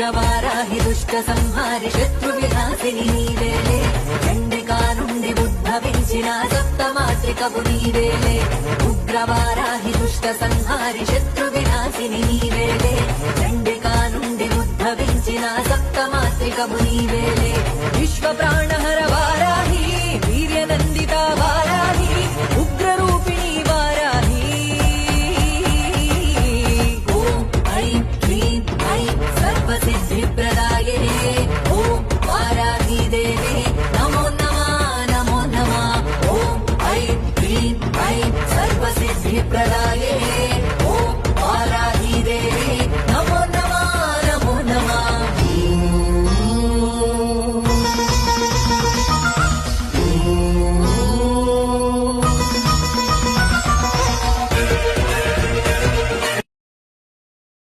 ఉగ్రవారాహి దుష్ట సంహారి శత్రు వినాశిని నీవేలే చండికా నుండి ఉద్భవించిన సప్తమాత్రికవు నీవేలే ఉగ్రవారాహి దుష్ట సంహారి శత్రు వినాశిని నీవేలే చండికా నుండి ఉద్భవించిన సప్తమాత్రికవు నీవేలే